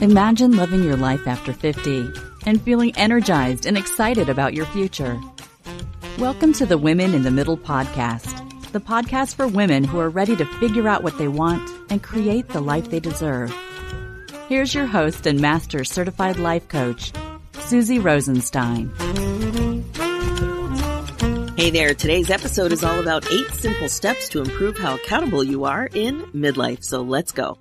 Imagine living your life after 50 and feeling energized and excited about your future. Welcome to the Women in the Middle podcast, the podcast for women who are ready to figure out what they want and create the life they deserve. Here's your host and master certified life coach, Susie Rosenstein. Hey there, today's episode is all about 8 simple steps to improve how accountable you are in midlife. So let's go.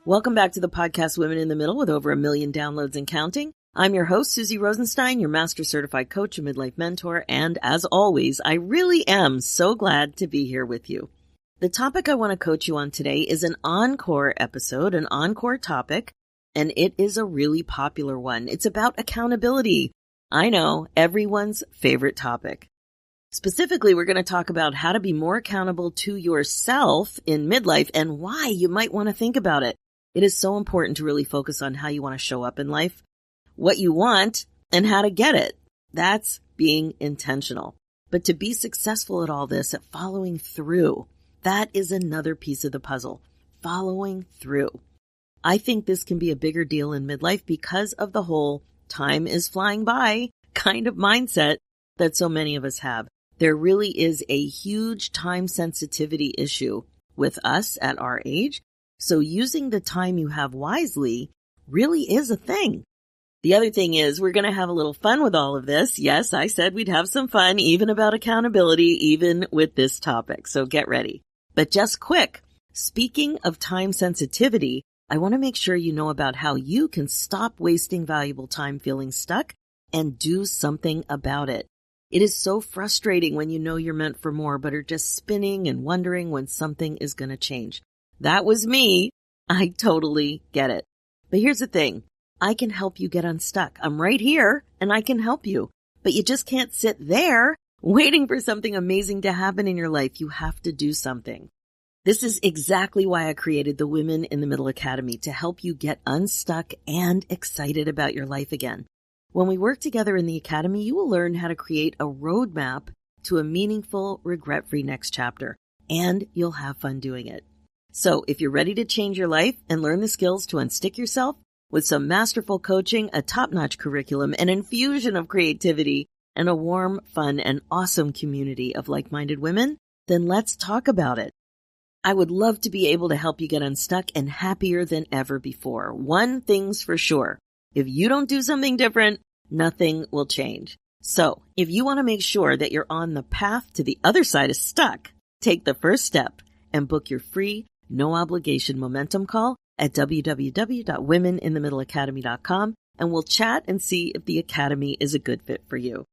Welcome back to the podcast Women in the Middle with over 1 million downloads and counting. I'm your host, Susie Rosenstein, your master certified coach and midlife mentor. And as always, I really am so glad to be here with you. The topic I want to coach you on today is an Encore episode, an Encore topic, and it is a really popular one. It's about accountability. I know, everyone's favorite topic. Specifically, we're going to talk about how to be more accountable to yourself in midlife and why you might want to think about it. It is so important to really focus on how you want to show up in life, what you want, and how to get it. That's being intentional. But to be successful at all this, at following through, that is another piece of the puzzle. Following through. I think this can be a bigger deal in midlife because of the whole time is flying by kind of mindset that so many of us have. There really is a huge time sensitivity issue with us at our age. So using the time you have wisely really is a thing. The other thing is we're going to have a little fun with all of this. Yes, I said we'd have some fun even about accountability, even with this topic. So get ready. But just quick, speaking of time sensitivity, I want to make sure you know about how you can stop wasting valuable time feeling stuck and do something about it. It is so frustrating when you know you're meant for more, but are just spinning and wondering when something is going to change. That was me. I totally get it. But here's the thing. I can help you get unstuck. I'm right here and I can help you. But you just can't sit there waiting for something amazing to happen in your life. You have to do something. This is exactly why I created the Women in the Middle Academy, to help you get unstuck and excited about your life again. When we work together in the Academy, you will learn how to create a roadmap to a meaningful, regret-free next chapter, and you'll have fun doing it. So if you're ready to change your life and learn the skills to unstick yourself with some masterful coaching, a top-notch curriculum, an infusion of creativity, and a warm, fun, and awesome community of like-minded women, then let's talk about it. I would love to be able to help you get unstuck and happier than ever before. One thing's for sure. If you don't do something different, nothing will change. So if you want to make sure that you're on the path to the other side of stuck, take the first step and book your free, no obligation momentum call at www.womeninthemiddleacademy.com, and we'll chat and see if the Academy is a good fit for you.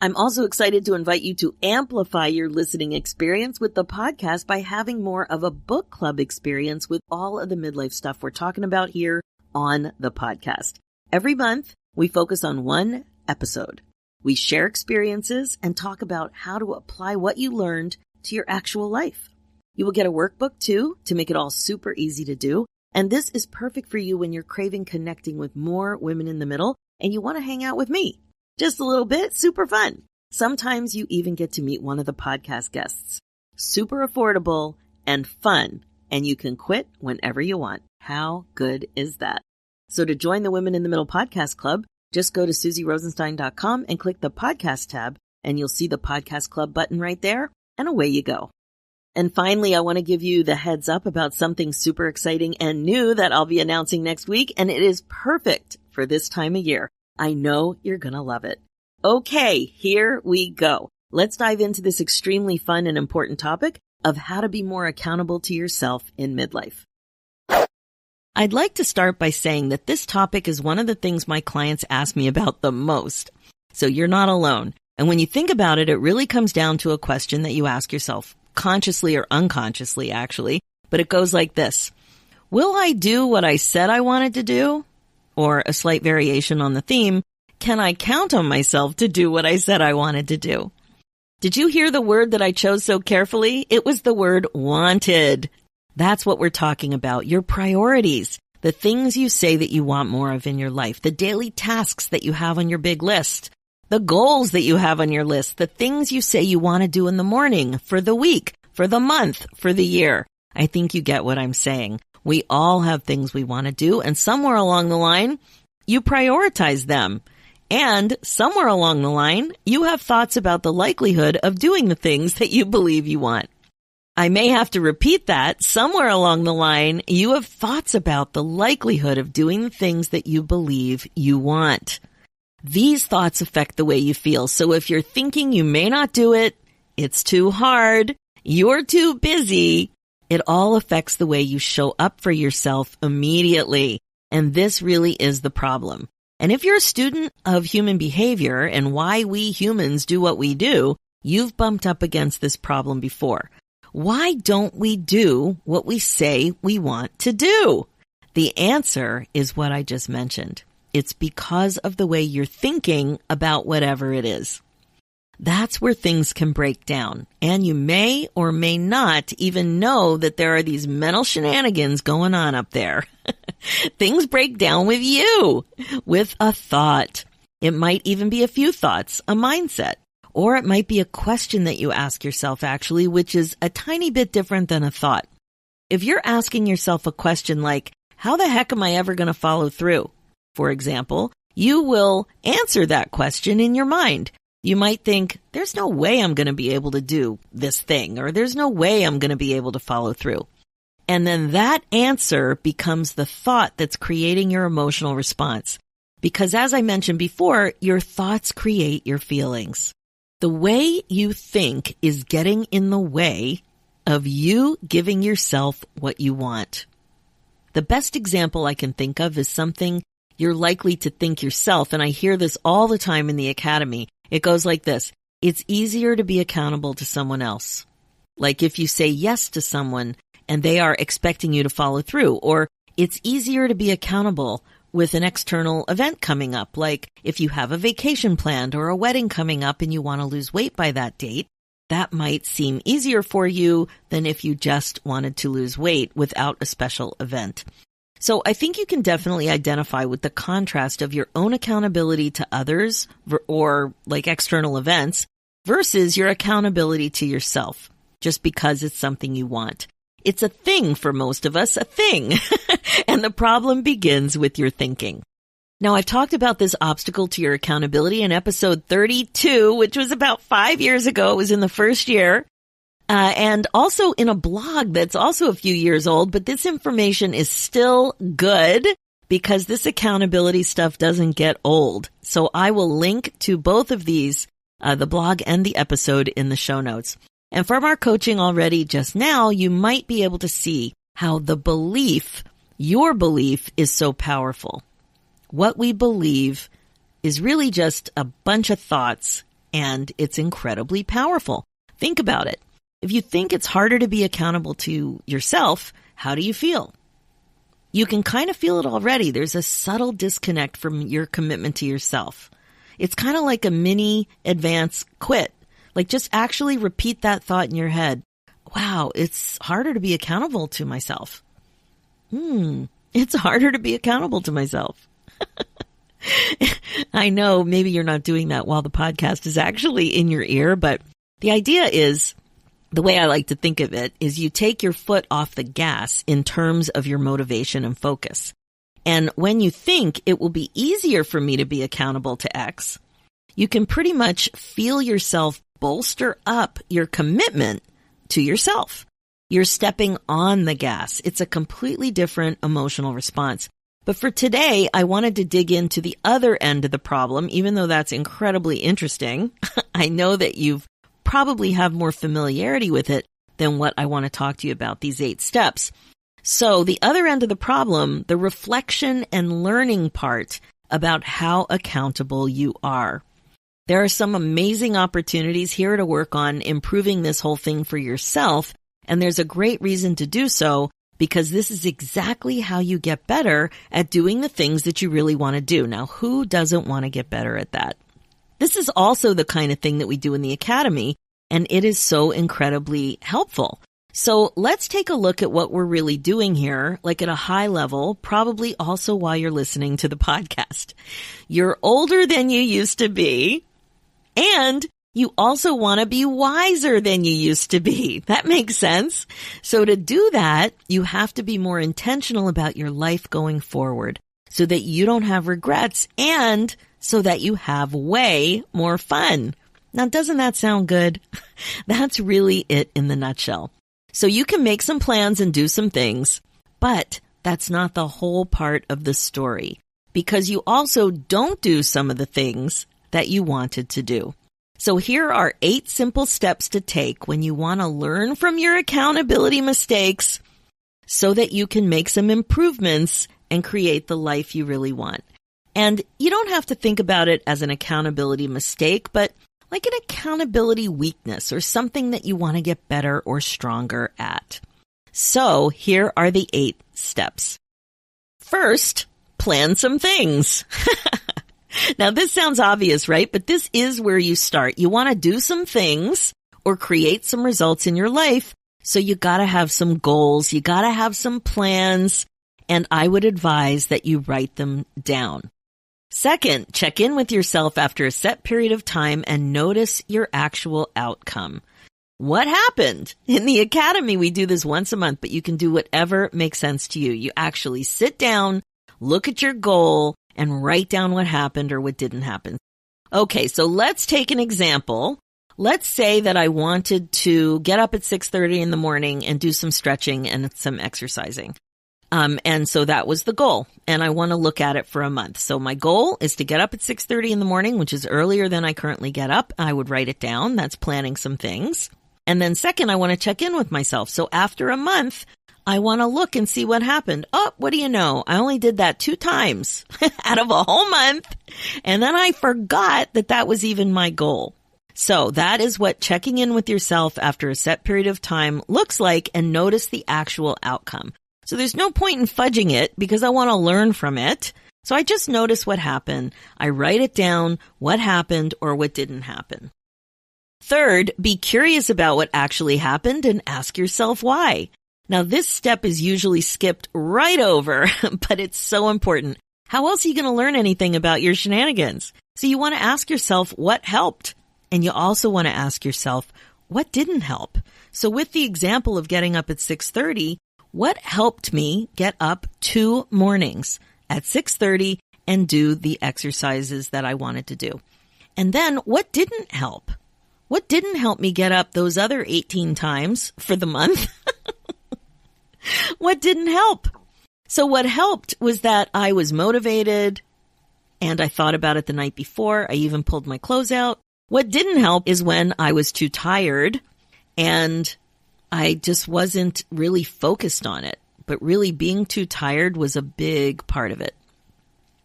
I'm also excited to invite you to amplify your listening experience with the podcast by having more of a book club experience with all of the midlife stuff we're talking about here on the podcast. Every month, we focus on one episode. We share experiences and talk about how to apply what you learned to your actual life. You will get a workbook too to make it all super easy to do. And this is perfect for you when you're craving connecting with more women in the middle and you want to hang out with me. Just a little bit, super fun. Sometimes you even get to meet one of the podcast guests. Super affordable and fun, and you can quit whenever you want. How good is that? So to join the Women in the Middle Podcast Club, just go to SusieRosenstein.com and click the podcast tab, and you'll see the Podcast Club button right there, and away you go. And finally, I want to give you the heads up about something super exciting and new that I'll be announcing next week, and it is perfect for this time of year. I know you're going to love it. Okay, here we go. Let's dive into this extremely fun and important topic of how to be more accountable to yourself in midlife. I'd like to start by saying that this topic is one of the things my clients ask me about the most. So you're not alone. And when you think about it, it really comes down to a question that you ask yourself, consciously or unconsciously, actually. But it goes like this. Will I do what I said I wanted to do? Or a slight variation on the theme, can I count on myself to do what I said I wanted to do? Did you hear the word that I chose so carefully? It was the word wanted. That's what we're talking about, your priorities, the things you say that you want more of in your life, the daily tasks that you have on your big list, the goals that you have on your list, the things you say you want to do in the morning, for the week, for the month, for the year. I think you get what I'm saying. We all have things we want to do, and somewhere along the line, you prioritize them. And somewhere along the line, you have thoughts about the likelihood of doing the things that you believe you want. I may have to repeat that. Somewhere along the line, you have thoughts about the likelihood of doing the things that you believe you want. These thoughts affect the way you feel. So if you're thinking you may not do it, it's too hard, you're too busy, it all affects the way you show up for yourself immediately. And this really is the problem. And if you're a student of human behavior and why we humans do what we do, you've bumped up against this problem before. Why don't we do what we say we want to do? The answer is what I just mentioned. It's because of the way you're thinking about whatever it is. That's where things can break down. And you may or may not even know that there are these mental shenanigans going on up there. Things break down with you, with a thought. It might even be a few thoughts, a mindset. Or it might be a question that you ask yourself, actually, which is a tiny bit different than a thought. If you're asking yourself a question like, how the heck am I ever going to follow through? For example, you will answer that question in your mind. You might think, there's no way I'm going to be able to do this thing, or there's no way I'm going to be able to follow through. And then that answer becomes the thought that's creating your emotional response. Because as I mentioned before, your thoughts create your feelings. The way you think is getting in the way of you giving yourself what you want. The best example I can think of is something you're likely to think yourself, and I hear this all the time in the academy. It goes like this. It's easier to be accountable to someone else. Like if you say yes to someone and they are expecting you to follow through, or it's easier to be accountable with an external event coming up, like if you have a vacation planned or a wedding coming up and you want to lose weight by that date, that might seem easier for you than if you just wanted to lose weight without a special event. So I think you can definitely identify with the contrast of your own accountability to others or like external events versus your accountability to yourself, just because it's something you want. It's a thing for most of us, a thing. And the problem begins with your thinking. Now, I've talked about this obstacle to your accountability in episode 32, which was about 5 years ago. It was in the first year. And also in a blog that's also a few years old, but this information is still good because this accountability stuff doesn't get old. So I will link to both of these, the blog and the episode in the show notes. And from our coaching already just now, you might be able to see how the belief, your belief, is so powerful. What we believe is really just a bunch of thoughts, and it's incredibly powerful. Think about it. If you think it's harder to be accountable to yourself, how do you feel? You can kind of feel it already. There's a subtle disconnect from your commitment to yourself. It's kind of like a mini advance quit. Like just actually repeat that thought in your head. Wow, it's harder to be accountable to myself. It's harder to be accountable to myself. I know maybe you're not doing that while the podcast is actually in your ear, but the idea is, the way I like to think of it is you take your foot off the gas in terms of your motivation and focus. And when you think it will be easier for me to be accountable to X, you can pretty much feel yourself bolster up your commitment to yourself. You're stepping on the gas. It's a completely different emotional response. But for today, I wanted to dig into the other end of the problem, even though that's incredibly interesting. I know that you've probably have more familiarity with it than what I want to talk to you about, these 8 steps. So the other end of the problem, the reflection and learning part about how accountable you are. There are some amazing opportunities here to work on improving this whole thing for yourself, and there's a great reason to do so because this is exactly how you get better at doing the things that you really want to do. Now, who doesn't want to get better at that? This is also the kind of thing that we do in the academy, and it is so incredibly helpful. So let's take a look at what we're really doing here, like at a high level, probably also while you're listening to the podcast. You're older than you used to be, and You also want to be wiser than you used to be. That makes sense. So to do that, you have to be more intentional about your life going forward so that you don't have regrets and so that you have way more fun. Now, doesn't that sound good? That's really it in the nutshell. So you can make some plans and do some things, but that's not the whole part of the story because you also don't do some of the things that you wanted to do. So here are 8 simple steps to take when you want to learn from your accountability mistakes so that you can make some improvements and create the life you really want. And you don't have to think about it as an accountability mistake, but like an accountability weakness or something that you want to get better or stronger at. So here are the 8 steps. First, plan some things. Now, this sounds obvious, right? But this is where you start. You want to do some things or create some results in your life. So you got to have some goals. You got to have some plans. And I would advise that you write them down. Second, check in with yourself after a set period of time and notice your actual outcome. What happened? In the academy, we do this once a month, but you can do whatever makes sense to you. You actually sit down, look at your goal, and write down what happened or what didn't happen. Okay, so let's take an example. Let's say that I wanted to get up at 6:30 in the morning and do some stretching and some exercising. And so that was the goal. And I want to look at it for a month. So my goal is to get up at 6:30 in the morning, which is earlier than I currently get up. I would write it down. That's planning some things. And then second, I want to check in with myself. So after a month, I want to look and see what happened. Oh, what do you know? I only did that 2 times out of a whole month. And then I forgot that that was even my goal. So that is what checking in with yourself after a set period of time looks like, and notice the actual outcome. So there's no point in fudging it because I want to learn from it. So I just notice what happened. I write it down, what happened or what didn't happen. Third, be curious about what actually happened and ask yourself why. Now, this step is usually skipped right over, but it's so important. How else are you going to learn anything about your shenanigans? So you want to ask yourself what helped, and you also want to ask yourself what didn't help. So with the example of getting up at 6:30, what helped me get up 2 mornings at 6:30 and do the exercises that I wanted to do? And then what didn't help? What didn't help me get up those other 18 times for the month? What didn't help? So what helped was that I was motivated and I thought about it the night before. I even pulled my clothes out. What didn't help is when I was too tired and I just wasn't really focused on it. But really being too tired was a big part of it.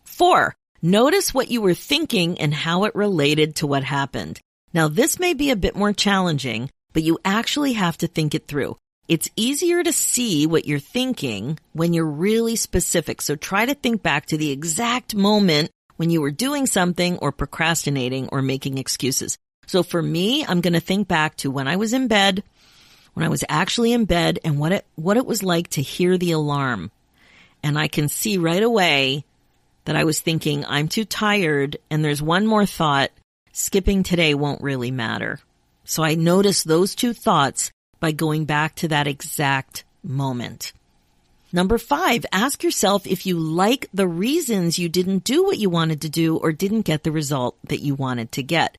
4, notice what you were thinking and how it related to what happened. Now, this may be a bit more challenging, but you actually have to think it through. It's easier to see what you're thinking when you're really specific. So try to think back to the exact moment when you were doing something or procrastinating or making excuses. So for me, I'm going to think back to when I was in bed, when I was actually in bed, and what it was like to hear the alarm. And I can see right away that I was thinking, I'm too tired, and there's one more thought, skipping today won't really matter. So I noticed those 2 thoughts by going back to that exact moment. Number 5, ask yourself if you like the reasons you didn't do what you wanted to do or didn't get the result that you wanted to get.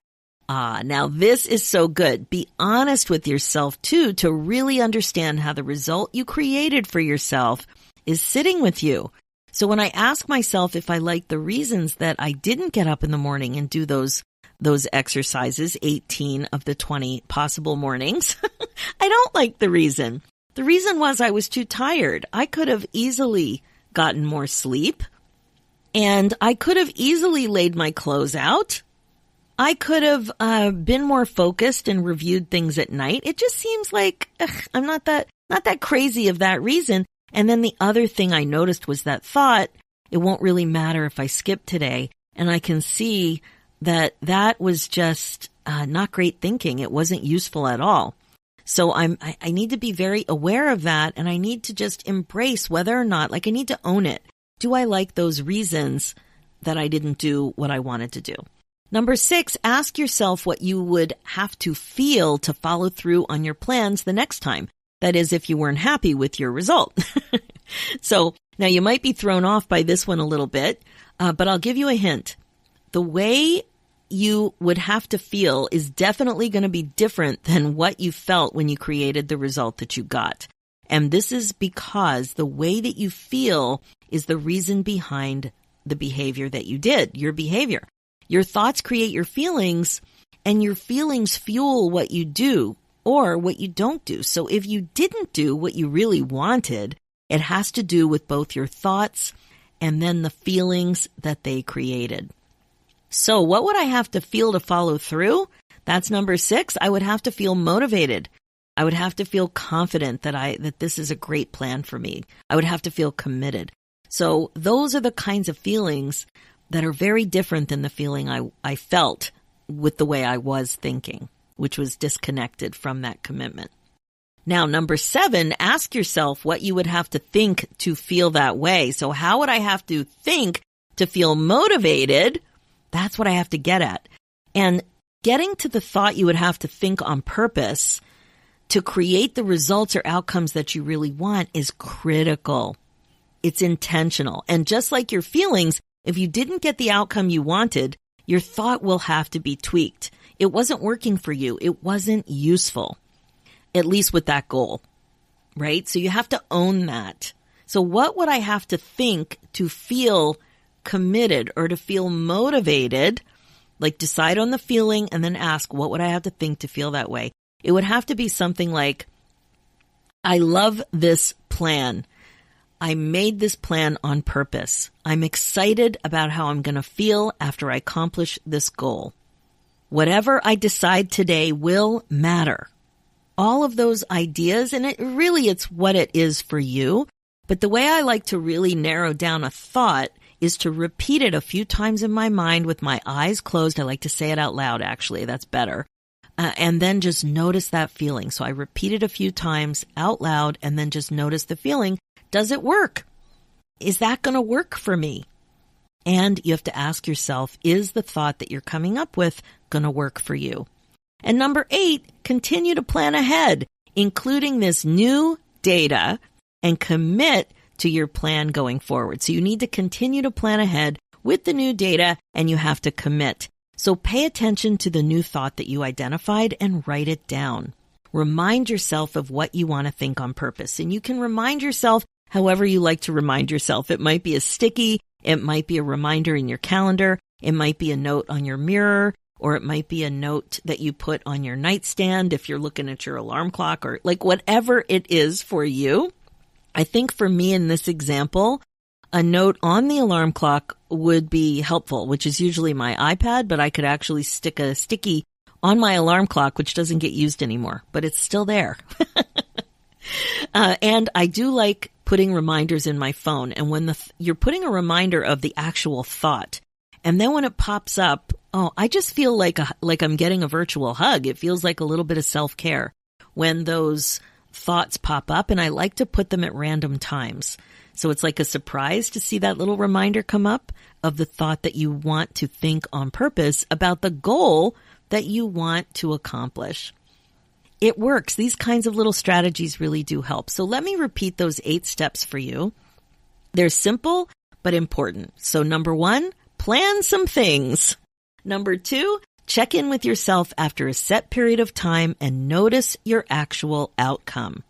Now this is so good. Be honest with yourself too, to really understand how the result you created for yourself is sitting with you. So when I ask myself if I like the reasons that I didn't get up in the morning and do those exercises, 18 of the 20 possible mornings, I don't like the reason. The reason was I was too tired. I could have easily gotten more sleep, and I could have easily laid my clothes out. I could have been more focused and reviewed things at night. It just seems like I'm not that crazy of that reason. And then the other thing I noticed was that thought, it won't really matter if I skip today. And I can see that was just not great thinking. It wasn't useful at all. So I need to be very aware of that, and I need to just embrace whether or not, like I need to own it. Do I like those reasons that I didn't do what I wanted to do? Number 6, ask yourself what you would have to feel to follow through on your plans the next time. That is, if you weren't happy with your result. So now you might be thrown off by this one a little bit, but I'll give you a hint. The way you would have to feel is definitely going to be different than what you felt when you created the result that you got. And this is because the way that you feel is the reason behind the behavior that you did, your behavior. Your thoughts create your feelings, and your feelings fuel what you do or what you don't do. So if you didn't do what you really wanted, it has to do with both your thoughts and then the feelings that they created. So what would I have to feel to follow through? That's number 6. I would have to feel motivated. I would have to feel confident that this is a great plan for me. I would have to feel committed. So those are the kinds of feelings that are very different than the feeling I felt with the way I was thinking, which was disconnected from that commitment. Now, number 7, ask yourself what you would have to think to feel that way. So how would I have to think to feel motivated? That's what I have to get at. And getting to the thought you would have to think on purpose to create the results or outcomes that you really want is critical. It's intentional. And just like your feelings, if you didn't get the outcome you wanted, your thought will have to be tweaked. It wasn't working for you. It wasn't useful, at least with that goal, right? So you have to own that. So what would I have to think to feel committed or to feel motivated? Like decide on the feeling and then ask, what would I have to think to feel that way? It would have to be something like, I love this plan. I made this plan on purpose. I'm excited about how I'm going to feel after I accomplish this goal. Whatever I decide today will matter. All of those ideas, and it's what it is for you. But the way I like to really narrow down a thought is to repeat it a few times in my mind with my eyes closed. I like to say it out loud, actually. That's better. And then just notice that feeling. So I repeat it a few times out loud and then just notice the feeling. Does it work? Is that going to work for me? And you have to ask yourself, is the thought that you're coming up with going to work for you? And number 8, continue to plan ahead, including this new data, and commit to your plan going forward. So you need to continue to plan ahead with the new data, and you have to commit. So pay attention to the new thought that you identified and write it down. Remind yourself of what you want to think on purpose. And you can remind yourself however you like to remind yourself. It might be a sticky, it might be a reminder in your calendar, it might be a note on your mirror, or it might be a note that you put on your nightstand if you're looking at your alarm clock, or like whatever it is for you. I think for me in this example, a note on the alarm clock would be helpful, which is usually my iPad, but I could actually stick a sticky on my alarm clock, which doesn't get used anymore, but it's still there. And I do like putting reminders in my phone. And when you're putting a reminder of the actual thought, and then when it pops up, I just feel like I'm getting a virtual hug. It feels like a little bit of self-care when those thoughts pop up, and I like to put them at random times. So it's like a surprise to see that little reminder come up of the thought that you want to think on purpose about the goal that you want to accomplish. It works. These kinds of little strategies really do help. So let me repeat those 8 steps for you. They're simple but important. So number 1, plan some things. Number 2, check in with yourself after a set period of time and notice your actual outcome.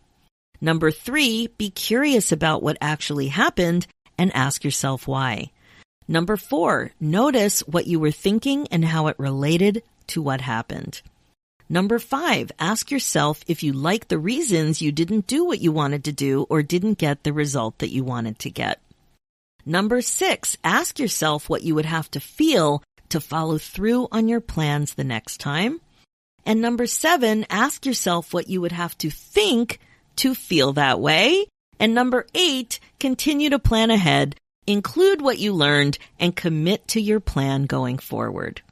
Number 3, be curious about what actually happened and ask yourself why. Number 4, notice what you were thinking and how it related to what happened. Number 5, ask yourself if you like the reasons you didn't do what you wanted to do or didn't get the result that you wanted to get. Number 6, ask yourself what you would have to feel to follow through on your plans the next time. And number 7, ask yourself what you would have to think to feel that way. And number 8, continue to plan ahead, include what you learned, and commit to your plan going forward.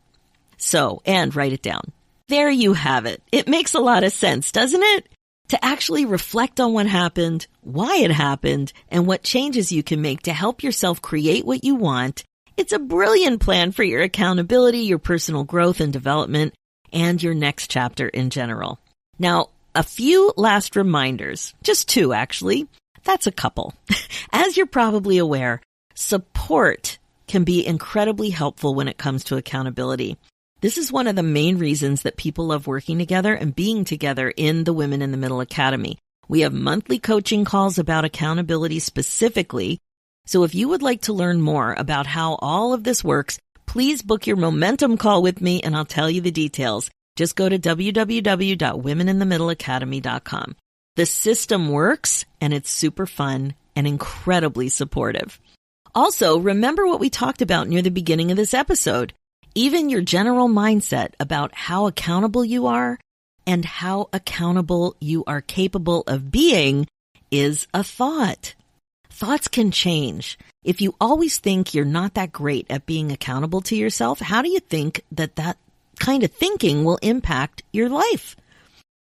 So, and write it down. There you have it. It makes a lot of sense, doesn't it? To actually reflect on what happened, why it happened, and what changes you can make to help yourself create what you want It's a brilliant plan for your accountability, your personal growth and development, and your next chapter in general. Now, a few last reminders, just 2 actually. That's a couple. As you're probably aware, support can be incredibly helpful when it comes to accountability. This is one of the main reasons that people love working together and being together in the Women in the Middle Academy. We have monthly coaching calls about accountability specifically. So if you would like to learn more about how all of this works, please book your momentum call with me and I'll tell you the details. Just go to www.womeninthemiddleacademy.com. The system works and it's super fun and incredibly supportive. Also, remember what we talked about near the beginning of this episode. Even your general mindset about how accountable you are and how accountable you are capable of being is a thought. Thoughts can change. If you always think you're not that great at being accountable to yourself, how do you think that kind of thinking will impact your life?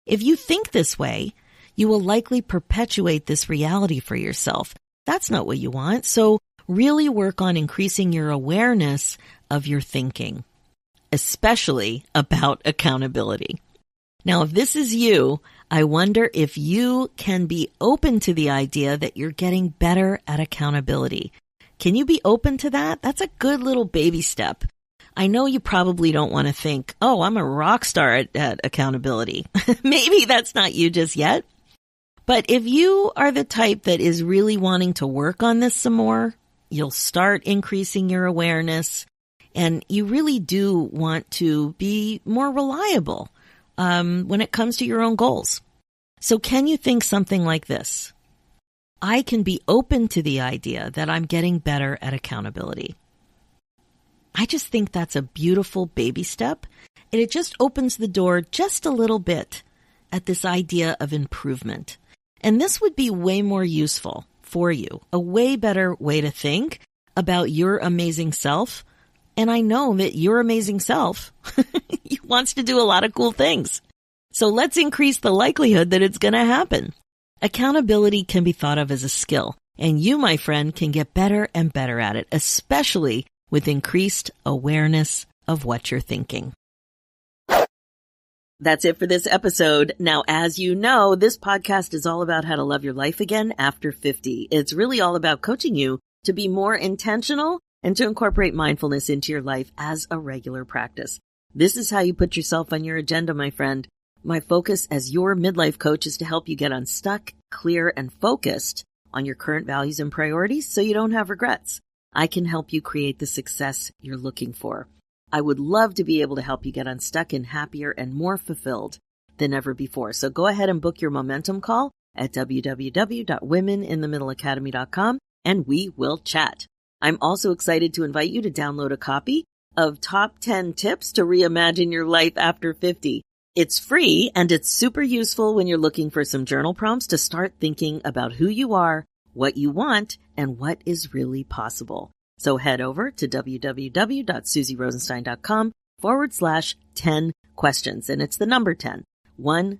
If you think this way, you will likely perpetuate this reality for yourself. That's not what you want. So really work on increasing your awareness of your thinking, especially about accountability. Now, if this is you, I wonder if you can be open to the idea that you're getting better at accountability. Can you be open to that? That's a good little baby step. I know you probably don't want to think, oh, I'm a rock star at accountability. Maybe that's not you just yet. But if you are the type that is really wanting to work on this some more, you'll start increasing your awareness, and you really do want to be more reliable when it comes to your own goals. So can you think something like this? I can be open to the idea that I'm getting better at accountability. I just think that's a beautiful baby step, and it just opens the door just a little bit at this idea of improvement. And this would be way more useful for you, a way better way to think about your amazing self. And I know that your amazing self wants to do a lot of cool things. So let's increase the likelihood that it's going to happen. Accountability can be thought of as a skill, and you, my friend, can get better and better at it, especially with increased awareness of what you're thinking. That's it for this episode. Now, as you know, this podcast is all about how to love your life again after 50. It's really all about coaching you to be more intentional and to incorporate mindfulness into your life as a regular practice. This is how you put yourself on your agenda, my friend. My focus as your midlife coach is to help you get unstuck, clear, and focused on your current values and priorities so you don't have regrets. I can help you create the success you're looking for. I would love to be able to help you get unstuck and happier and more fulfilled than ever before. So go ahead and book your momentum call at www.womeninthemiddleacademy.com and we will chat. I'm also excited to invite you to download a copy of Top 10 Tips to Reimagine Your Life After 50. It's free and it's super useful when you're looking for some journal prompts to start thinking about who you are, what you want, and what is really possible. So head over to www.susierosenstein.com/10 questions. And it's the number 10, 10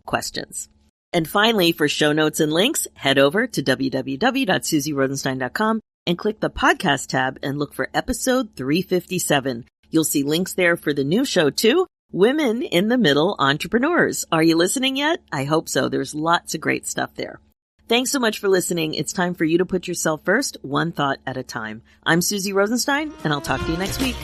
questions. And finally, for show notes and links, head over to www.susierosenstein.com and click the podcast tab and look for episode 357. You'll see links there for the new show too, Women in the Middle Entrepreneurs. Are you listening yet? I hope so. There's lots of great stuff there. Thanks so much for listening. It's time for you to put yourself first, one thought at a time. I'm Susie Rosenstein, and I'll talk to you next week.